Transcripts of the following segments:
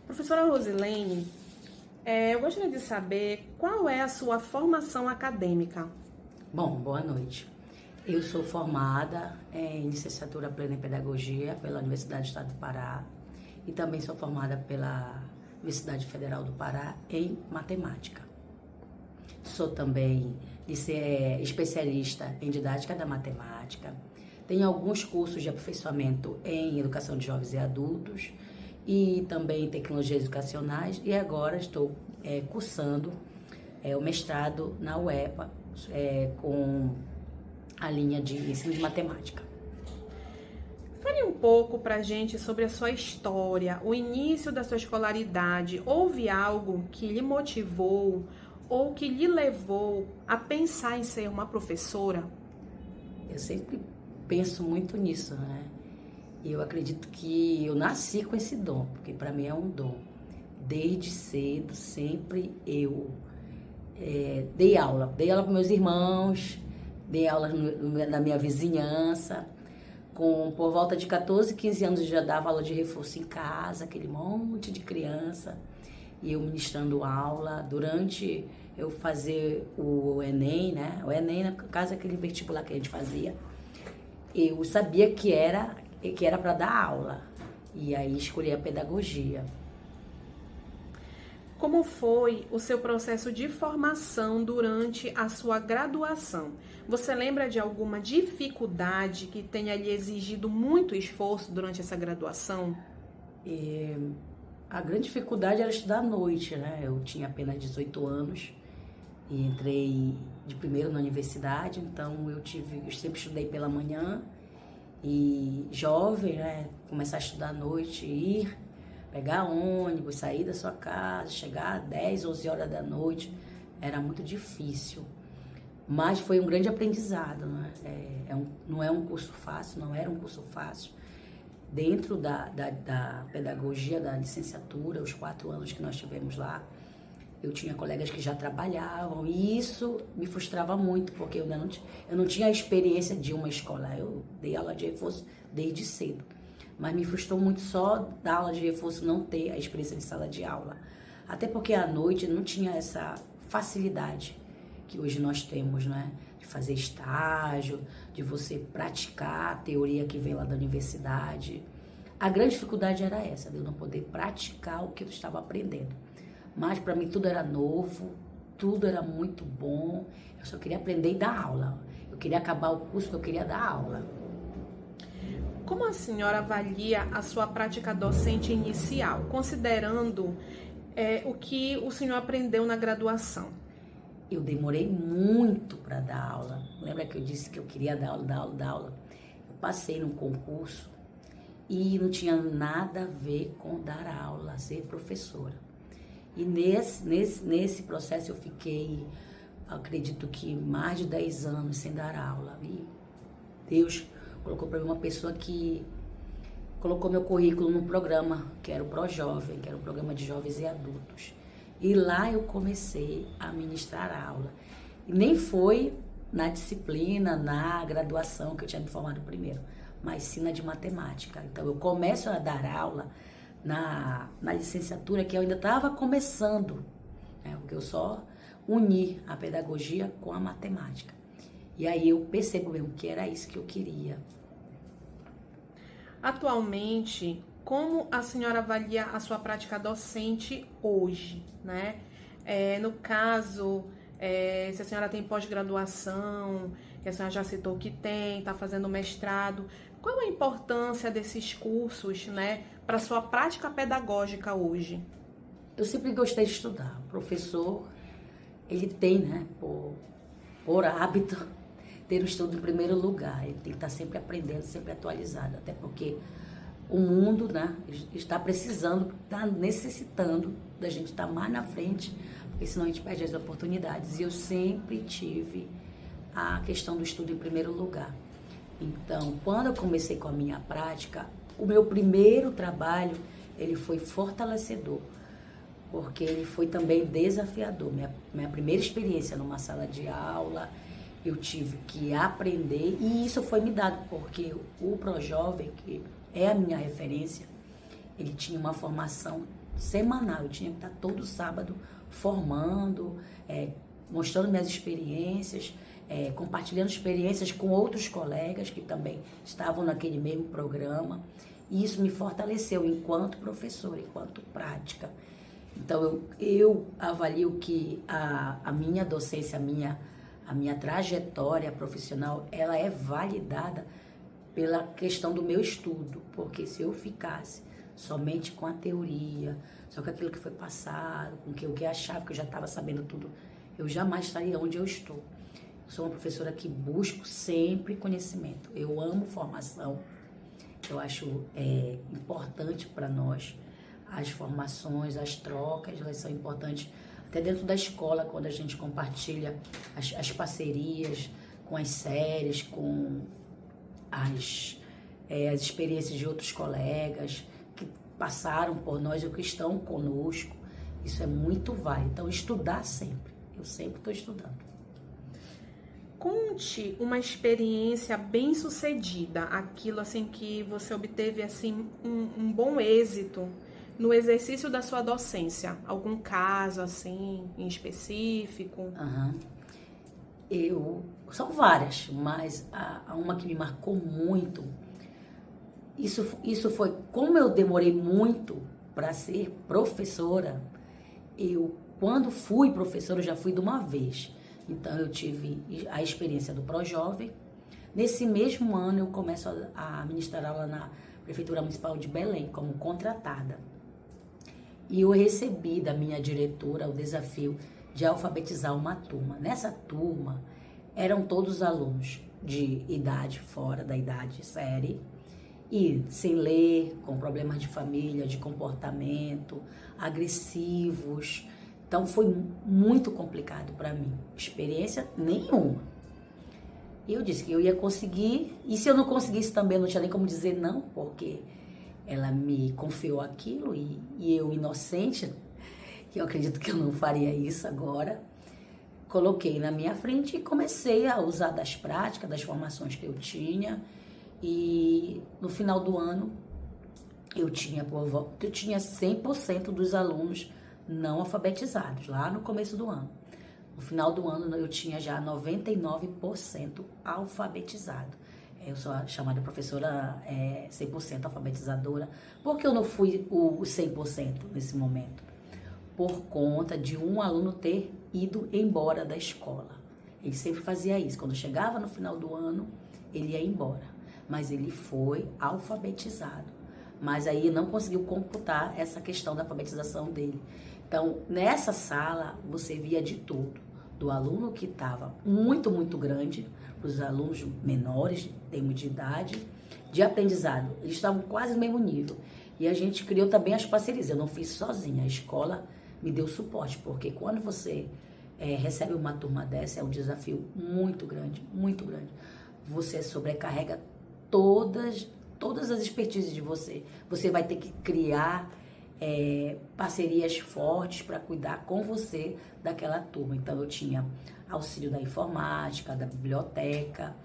Professora Rosilene, eu gostaria de saber qual é a sua formação acadêmica. Bom, boa noite. Eu sou formada em licenciatura plena em pedagogia pela Universidade do Estado do Pará e também sou formada pela Universidade Federal do Pará em matemática. Sou também especialista em didática da matemática. Tenho alguns cursos de aperfeiçoamento em educação de jovens e adultos e também em tecnologias educacionais, e agora estou cursando o mestrado na UEPA com a linha de ensino de matemática. Fale um pouco para a gente sobre a sua história, o início da sua escolaridade. Houve algo que lhe motivou ou que lhe levou a pensar em ser uma professora? Eu sempre penso muito nisso, né? E eu acredito que eu nasci com esse dom, porque para mim é um dom. Desde cedo, sempre eu dei aula para meus irmãos, dei aula na minha vizinhança. Por volta de 14, 15 anos eu já dava aula de reforço em casa, aquele monte de criança. E eu ministrando aula, durante eu fazer o Enem, né? O Enem, no caso, aquele vestibular que a gente fazia, eu sabia que era para dar aula. E aí escolhi a pedagogia. Como foi o seu processo de formação durante a sua graduação? Você lembra de alguma dificuldade que tenha lhe exigido muito esforço durante essa graduação? A grande dificuldade era estudar à noite, né? Eu tinha apenas 18 anos e entrei de primeiro na universidade, então eu sempre estudei pela manhã e jovem, né? Começar a estudar à noite, pegar ônibus, sair da sua casa, chegar às 10, 11 horas da noite, era muito difícil. Mas foi um grande aprendizado, né? Não é um curso fácil, não era um curso fácil. Dentro da pedagogia, da licenciatura, os 4 anos que nós tivemos lá, eu tinha colegas que já trabalhavam e isso me frustrava muito, porque eu não tinha a experiência de uma escola. Eu dei aula de reforço desde cedo, mas me frustrou muito só dar aula de reforço, não ter a experiência de sala de aula. Até porque à noite não tinha essa facilidade que hoje nós temos, né? De fazer estágio, de você praticar a teoria que vem lá da universidade. A grande dificuldade era essa, de eu não poder praticar o que eu estava aprendendo. Mas para mim tudo era novo, tudo era muito bom. Eu só queria aprender e dar aula. Eu queria acabar o curso, eu queria dar aula. Como a senhora avalia a sua prática docente inicial, considerando o que o senhor aprendeu na graduação? Eu demorei muito para dar aula. Lembra que eu disse que eu queria dar aula? Eu passei num concurso e não tinha nada a ver com dar aula, ser professora. E nesse processo eu fiquei, acredito que mais de 10 anos sem dar aula. E Deus colocou para mim uma pessoa que colocou meu currículo num programa, que era o ProJovem, que era um programa de jovens e adultos. E lá eu comecei a ministrar aula. E nem foi na disciplina, na graduação, que eu tinha me formado primeiro, mas sim na de matemática. Então eu começo a dar aula na licenciatura, que eu ainda estava começando, né? Porque eu só uni a pedagogia com a matemática. E aí eu percebo mesmo que era isso que eu queria. Atualmente, como a senhora avalia a sua prática docente hoje, né? No caso, se a senhora tem pós-graduação, que a senhora já citou que tem, está fazendo mestrado, qual a importância desses cursos, né, para a sua prática pedagógica hoje? Eu sempre gostei de estudar. O professor, ele tem, né, por hábito, ter o estudo em primeiro lugar. Ele tem que estar sempre aprendendo, sempre atualizado, até porque o mundo, né, está precisando, está necessitando da gente estar mais na frente, porque senão a gente perde as oportunidades. E eu sempre tive a questão do estudo em primeiro lugar. Então, quando eu comecei com a minha prática, o meu primeiro trabalho, ele foi fortalecedor, porque ele foi também desafiador. Minha primeira experiência numa sala de aula, eu tive que aprender, e isso foi me dado, porque o ProJovem, que é a minha referência, ele tinha uma formação semanal, eu tinha que estar todo sábado formando, mostrando minhas experiências, compartilhando experiências com outros colegas que também estavam naquele mesmo programa. E isso me fortaleceu enquanto professora, enquanto prática. Então, eu avalio que a minha docência, a minha trajetória profissional, ela é validada pela questão do meu estudo. Porque se eu ficasse somente com a teoria, só com aquilo que foi passado, com o que eu achava que eu já estava sabendo tudo, eu jamais estaria onde eu estou. Eu sou uma professora que busco sempre conhecimento. Eu amo formação. Eu acho importante para nós as formações, as trocas, elas são importantes até dentro da escola, quando a gente compartilha as parcerias com as séries, com as experiências de outros colegas que passaram por nós ou que estão conosco. Isso é muito válido. Então, estudar sempre. Eu sempre estou estudando. Conte uma experiência bem sucedida, aquilo assim que você obteve assim um bom êxito no exercício da sua docência. Algum caso assim em específico? São várias, mas há uma que me marcou muito. Isso foi, como eu demorei muito para ser professora, quando fui professora, eu já fui de uma vez. Então, eu tive a experiência do Projovem. Nesse mesmo ano, eu começo a ministrar aula na Prefeitura Municipal de Belém, como contratada. E eu recebi da minha diretora o desafio de alfabetizar uma turma. Nessa turma, eram todos alunos de idade, fora da idade série, e sem ler, com problemas de família, de comportamento, agressivos. Então, foi muito complicado para mim. Experiência nenhuma. E eu disse que eu ia conseguir. E se eu não conseguisse também, não tinha nem como dizer não, porque ela me confiou aquilo e eu, inocente, que eu acredito que eu não faria isso agora, coloquei na minha frente e comecei a usar das práticas, das formações que eu tinha. E no final do ano, eu tinha 100% dos alunos não alfabetizados, lá no começo do ano. No final do ano, eu tinha já 99% alfabetizado. Eu sou a chamada professora 100% alfabetizadora. Por que eu não fui o 100% nesse momento? Por conta de um aluno ter ido embora da escola. Ele sempre fazia isso. Quando chegava no final do ano, ele ia embora. Mas ele foi alfabetizado. Mas aí não conseguiu computar essa questão da alfabetização dele. Então, nessa sala, você via de tudo. Do aluno que estava muito, muito grande, para os alunos menores, em termos de idade, de aprendizado. Eles estavam quase no mesmo nível. E a gente criou também as parcerias. Eu não fiz sozinha. A escola me deu suporte, porque quando você recebe uma turma dessa, é um desafio muito grande, muito grande. Você sobrecarrega todas as expertises de você. Você vai ter que criar parcerias fortes para cuidar com você daquela turma. Então, eu tinha auxílio da informática, da biblioteca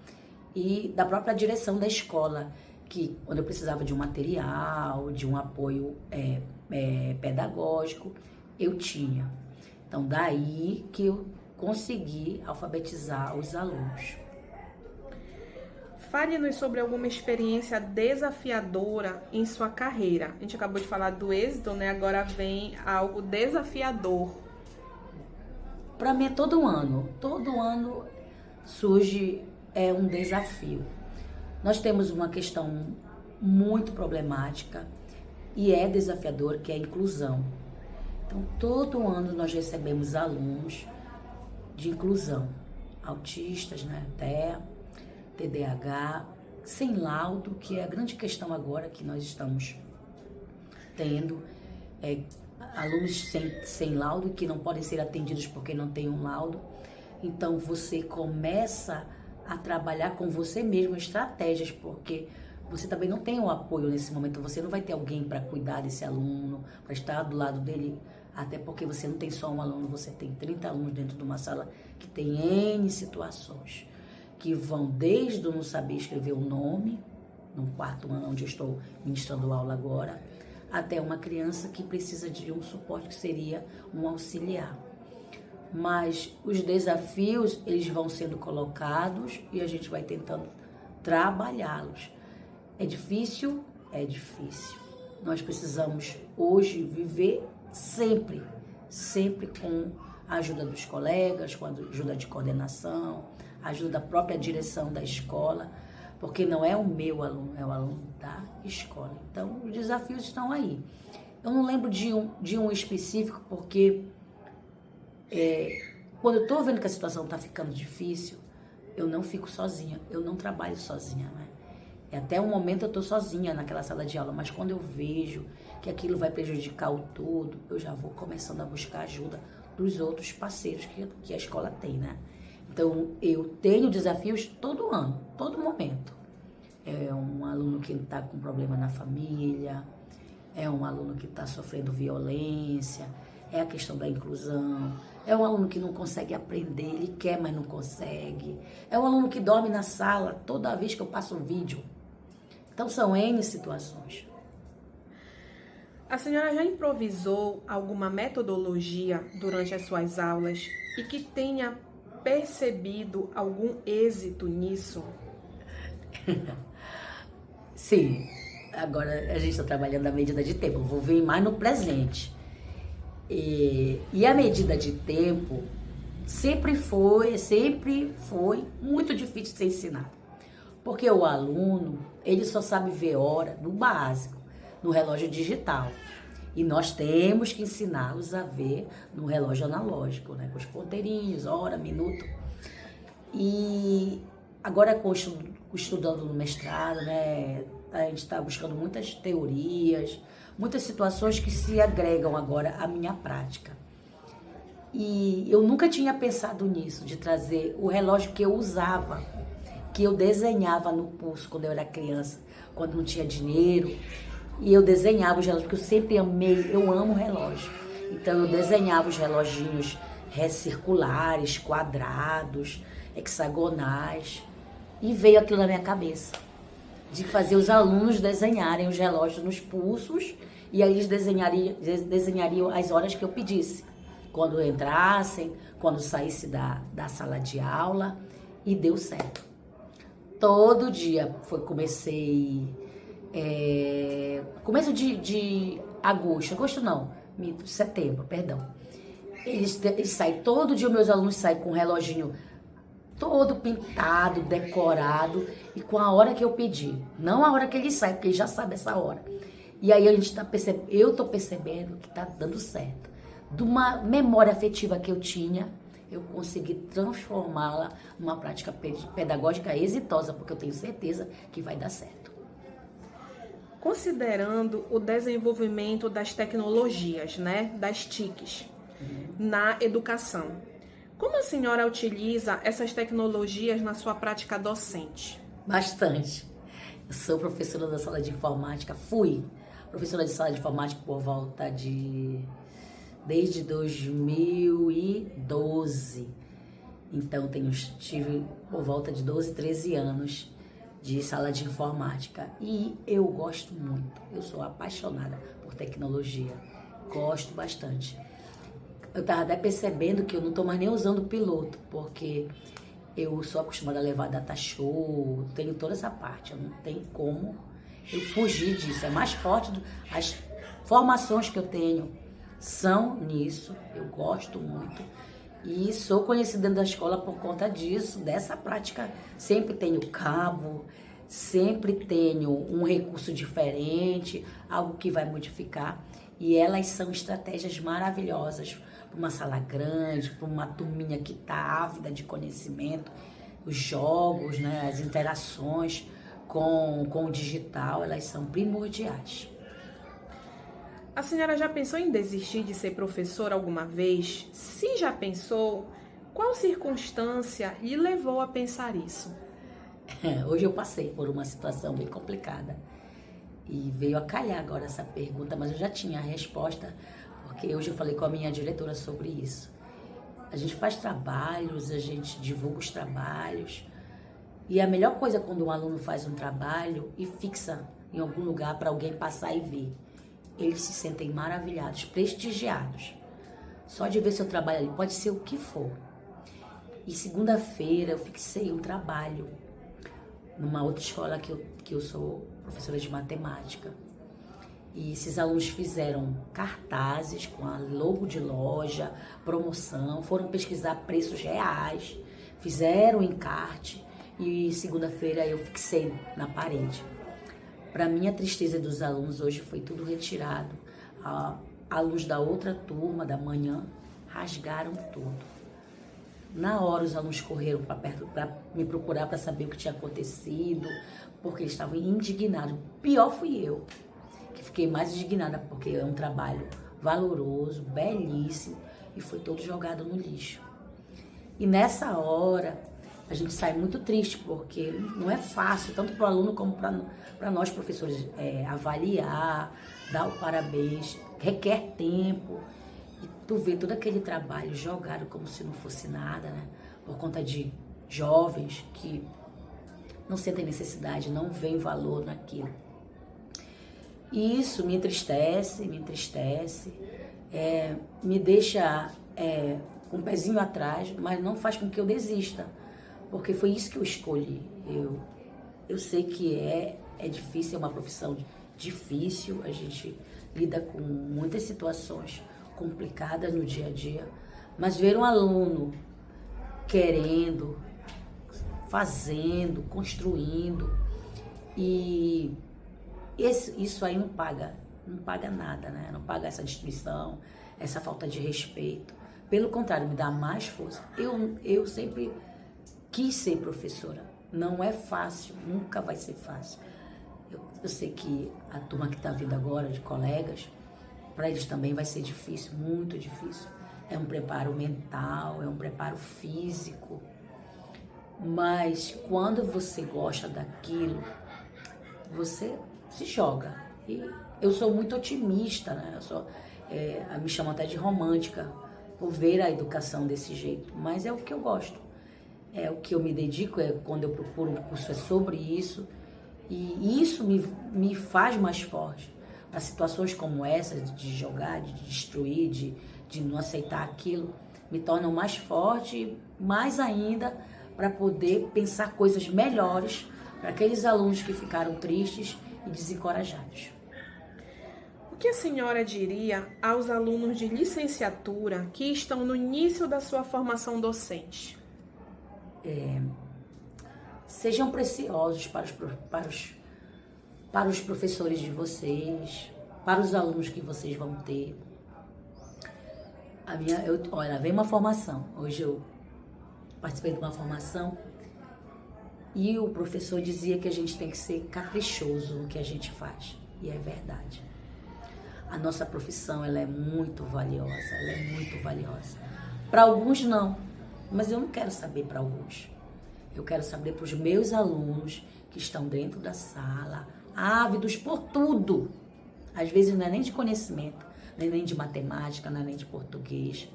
e da própria direção da escola, que quando eu precisava de um material, de um apoio pedagógico, eu tinha. Então, daí que eu consegui alfabetizar os alunos. Fale-nos sobre alguma experiência desafiadora em sua carreira. A gente acabou de falar do êxito, né? Agora vem algo desafiador. Para mim, todo ano surge um desafio. Nós temos uma questão muito problemática e é desafiador, que é a inclusão. Então, todo ano nós recebemos alunos de inclusão, autistas, né? TDAH, sem laudo, que é a grande questão agora que nós estamos tendo, alunos sem laudo, que não podem ser atendidos porque não têm um laudo. Então, você começa a trabalhar com você mesmo estratégias, porque você também não tem o apoio nesse momento, você não vai ter alguém para cuidar desse aluno, para estar do lado dele, até porque você não tem só um aluno, você tem 30 alunos dentro de uma sala que tem N situações, que vão desde não saber escrever o nome, no quarto ano onde eu estou ministrando aula agora, até uma criança que precisa de um suporte que seria um auxiliar. Mas os desafios, eles vão sendo colocados e a gente vai tentando trabalhá-los. É difícil? É difícil. Nós precisamos hoje viver sempre com a ajuda dos colegas, com a ajuda de coordenação, a ajuda da própria direção da escola, porque não é o meu aluno, é o aluno da escola. Então, os desafios estão aí. Eu não lembro de um específico, porque quando eu estou vendo que a situação está ficando difícil, eu não fico sozinha, eu não trabalho sozinha, né? Até um momento eu estou sozinha naquela sala de aula, mas quando eu vejo que aquilo vai prejudicar o todo, eu já vou começando a buscar ajuda dos outros parceiros que a escola tem, né? Então, eu tenho desafios todo ano, todo momento. É um aluno que está com problema na família, é um aluno que está sofrendo violência, é a questão da inclusão, é um aluno que não consegue aprender, ele quer, mas não consegue, é um aluno que dorme na sala toda vez que eu passo um vídeo. Então, são N situações. A senhora já improvisou alguma metodologia durante as suas aulas e que tenha percebido algum êxito nisso? Sim, agora a gente está trabalhando a medida de tempo, eu vou vir mais no presente. E a medida de tempo sempre foi muito difícil de ser ensinado. Porque o aluno, ele só sabe ver hora no básico, no relógio digital. E nós temos que ensiná-los a ver no relógio analógico, né? Com os ponteirinhos, hora, minuto. E agora, estudando no mestrado, né? A gente está buscando muitas teorias, muitas situações que se agregam agora à minha prática. E eu nunca tinha pensado nisso, de trazer o relógio que eu usava, que eu desenhava no pulso quando eu era criança, quando não tinha dinheiro. E eu desenhava os relógios, porque eu sempre amei, eu amo relógio. Então eu desenhava os reloginhos circulares, quadrados, hexagonais. E veio aquilo na minha cabeça, de fazer os alunos desenharem os relógios nos pulsos, e aí eles desenhariam as horas que eu pedisse. Quando entrassem, quando saísse da sala de aula, e deu certo. Todo dia começo de setembro, perdão. Eles saem, todo dia meus alunos saem com um reloginho todo pintado, decorado, e com a hora que eu pedi. Não a hora que eles saem, porque eles já sabem essa hora. E aí eu tô percebendo que tá dando certo. De uma memória afetiva que eu tinha, eu consegui transformá-la numa prática pedagógica exitosa, porque eu tenho certeza que vai dar certo. Considerando o desenvolvimento das tecnologias, né, das TICs, na educação, como a senhora utiliza essas tecnologias na sua prática docente? Bastante. Eu sou professora da sala de informática, fui professora de sala de informática por volta desde 2012. Então, tive por volta de 12, 13 anos de sala de informática. E eu gosto muito, eu sou apaixonada por tecnologia, gosto bastante. Eu estava até percebendo que eu não estou mais nem usando o piloto, porque eu sou acostumada a levar data show, tenho toda essa parte, eu não tenho como eu fugir disso. É mais forte, as formações que eu tenho são nisso, eu gosto muito. E sou conhecida dentro da escola por conta disso, dessa prática. Sempre tenho cabo, sempre tenho um recurso diferente, algo que vai modificar. E elas são estratégias maravilhosas para uma sala grande, para uma turminha que está ávida de conhecimento. Os jogos, né, as interações com o digital, elas são primordiais. A senhora já pensou em desistir de ser professora alguma vez? Se já pensou, qual circunstância lhe levou a pensar isso? Hoje eu passei por uma situação bem complicada e veio a calhar agora essa pergunta, mas eu já tinha a resposta, porque hoje eu falei com a minha diretora sobre isso. A gente faz trabalhos, a gente divulga os trabalhos, e a melhor coisa é quando um aluno faz um trabalho e fixa em algum lugar para alguém passar e ver. eles se sentem maravilhados, prestigiados. Só de ver seu trabalho ali, pode ser o que for. E segunda-feira eu fixei um trabalho numa outra escola que eu sou professora de matemática. E esses alunos fizeram cartazes com a logo de loja, promoção, foram pesquisar preços reais, fizeram encarte e segunda-feira eu fixei na parede. Para minha tristeza dos alunos, hoje foi tudo retirado. Alunos da outra turma, da manhã, rasgaram tudo. Na hora os alunos correram para perto para me procurar para saber o que tinha acontecido, porque eles estavam indignados. Pior fui eu, que fiquei mais indignada, porque é um trabalho valoroso, belíssimo, e foi todo jogado no lixo. E nessa hora, a gente sai muito triste, porque não é fácil, tanto para o aluno como para nós professores, avaliar, dar o parabéns, requer tempo. E tu vê todo aquele trabalho jogado como se não fosse nada, né? Por conta de jovens que não sentem necessidade, não veem valor naquilo. E isso me entristece, me deixa com o pezinho atrás, mas não faz com que eu desista, porque foi isso que eu escolhi. Eu sei que é difícil, é uma profissão difícil, a gente lida com muitas situações complicadas no dia a dia, mas ver um aluno querendo, fazendo, construindo, e isso aí não paga nada, né? Não paga essa destruição, essa falta de respeito. Pelo contrário, me dá mais força. Eu sempre quis ser professora. Não é fácil, nunca vai ser fácil. Eu sei que a turma que está vindo agora, de colegas, para eles também vai ser difícil, muito difícil. É um preparo mental, é um preparo físico. Mas quando você gosta daquilo, você se joga. E eu sou muito otimista, né? Me chamam até de romântica por ver a educação desse jeito. Mas é o que eu gosto. É o que eu me dedico, quando eu procuro um curso sobre isso. E isso me faz mais forte. Para situações como essa, de jogar, de destruir, de não aceitar aquilo, me tornam mais forte, mais ainda para poder pensar coisas melhores para aqueles alunos que ficaram tristes e desencorajados. O que a senhora diria aos alunos de licenciatura que estão no início da sua formação docente? Sejam preciosos para os professores de vocês, para os alunos que vocês vão ter. Olha, vem uma formação. Hoje eu participei de uma formação e o professor dizia que a gente tem que ser caprichoso no que a gente faz. E é verdade. A nossa profissão, ela é muito valiosa, Para alguns não, mas eu não quero saber para alguns. Eu quero saber para os meus alunos que estão dentro da sala, ávidos por tudo. Às vezes não é nem de conhecimento, nem de matemática, não é nem de português.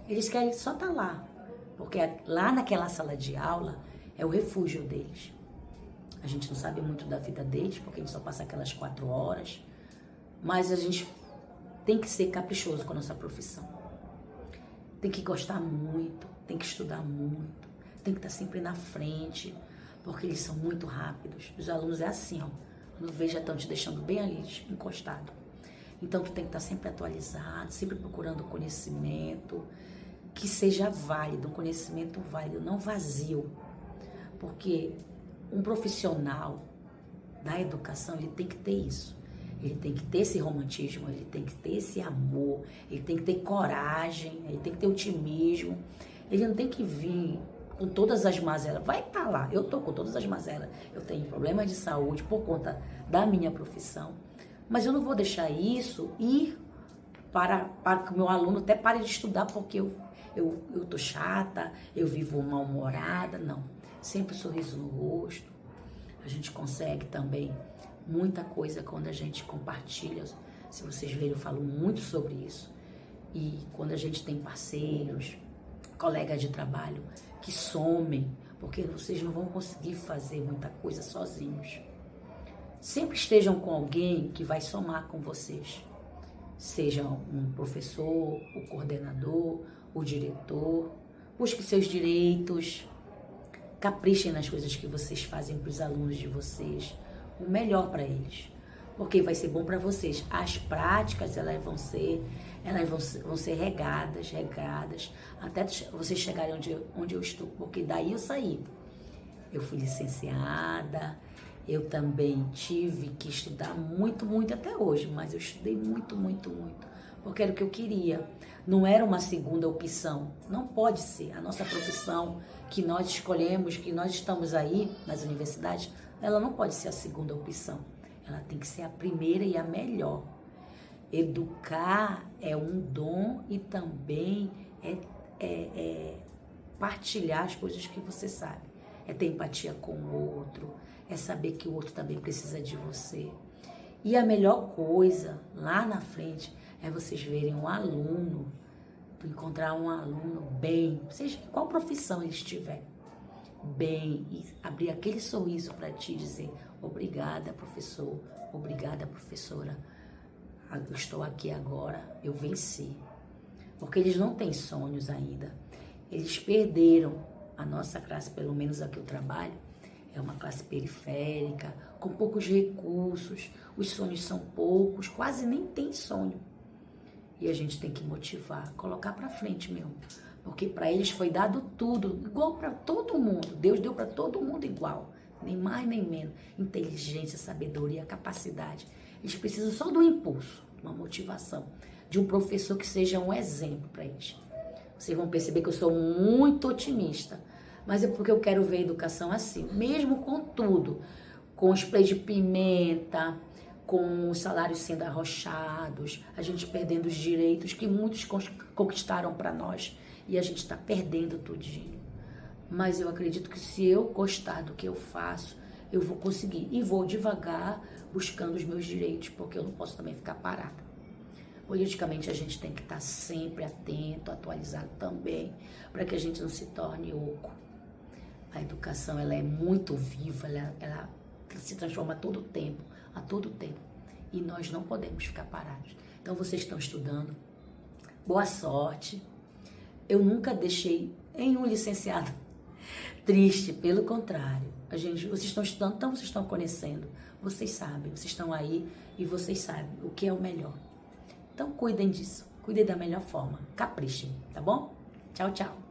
Eles querem só estar lá, porque lá naquela sala de aula é o refúgio deles. A gente não sabe muito da vida deles, porque a gente só passa aquelas 4 horas, mas a gente tem que ser caprichoso com a nossa profissão. Tem que gostar muito, tem que estudar muito, tem que estar sempre na frente, porque eles são muito rápidos. Os alunos é assim, ó. Quando vê, já estão te deixando bem ali, encostado. Então, tu tem que estar sempre atualizado, sempre procurando conhecimento que seja válido, um conhecimento válido, não vazio. Porque um profissional da educação, ele tem que ter isso. Ele tem que ter esse romantismo, ele tem que ter esse amor, ele tem que ter coragem, ele tem que ter otimismo. Ele não tem que vir com todas as mazelas. Vai estar lá, eu estou com todas as mazelas. Eu tenho problemas de saúde por conta da minha profissão. Mas eu não vou deixar isso ir para que o meu aluno até pare de estudar porque eu tô chata, eu vivo mal-humorada. Não, sempre sorriso no rosto. A gente consegue também muita coisa quando a gente compartilha. Se vocês verem, eu falo muito sobre isso. E quando a gente tem parceiros, colegas de trabalho que somem, porque vocês não vão conseguir fazer muita coisa sozinhos. Sempre estejam com alguém que vai somar com vocês. seja um professor, o coordenador, o diretor, busque seus direitos, caprichem nas coisas que vocês fazem para os alunos de vocês, o melhor para eles, porque vai ser bom para vocês. As práticas, elas vão ser regadas, até vocês chegarem onde eu estou, porque daí eu saí. Eu fui licenciada, eu também tive que estudar muito, muito até hoje, mas eu estudei muito, muito, muito, porque era o que eu queria. Não era uma segunda opção, não pode ser. A nossa profissão que nós escolhemos, que nós estamos aí nas universidades, ela não pode ser a segunda opção. Ela tem que ser a primeira e a melhor. Educar é um dom e também é partilhar as coisas que você sabe. É ter empatia com o outro, é saber que o outro também precisa de você. E a melhor coisa, lá na frente, é vocês verem um aluno, encontrar um aluno bem, seja qual profissão ele estiver, bem, e abrir aquele sorriso para ti dizer: obrigada, professor, obrigada, professora, eu estou aqui agora, eu venci. Porque eles não têm sonhos ainda, eles perderam. A nossa classe, pelo menos a que eu trabalho, é uma classe periférica, com poucos recursos, os sonhos são poucos, quase nem tem sonho. E a gente tem que motivar, colocar para frente mesmo, porque para eles foi dado tudo, igual para todo mundo. Deus deu para todo mundo igual, nem mais nem menos. Inteligência, sabedoria, capacidade. Eles precisam só do impulso, uma motivação, de um professor que seja um exemplo para eles. Vocês vão perceber que eu sou muito otimista, mas é porque eu quero ver a educação assim, mesmo com tudo, com spray de pimenta, com os salários sendo arrochados, a gente perdendo os direitos que muitos conquistaram para nós e a gente está perdendo tudinho. Mas eu acredito que se eu gostar do que eu faço, eu vou conseguir e vou devagar buscando os meus direitos, porque eu não posso também ficar parada. Politicamente a gente tem que estar sempre atento, atualizado também, para que a gente não se torne oco. A educação, ela é muito viva, ela se transforma a todo tempo, e nós não podemos ficar parados. Então vocês estão estudando, boa sorte. Eu nunca deixei nenhum licenciado triste, pelo contrário. Vocês estão estudando, então vocês estão conhecendo, vocês sabem, vocês estão aí e vocês sabem o que é o melhor. Então cuidem disso, cuidem da melhor forma, caprichem, tá bom? Tchau, tchau.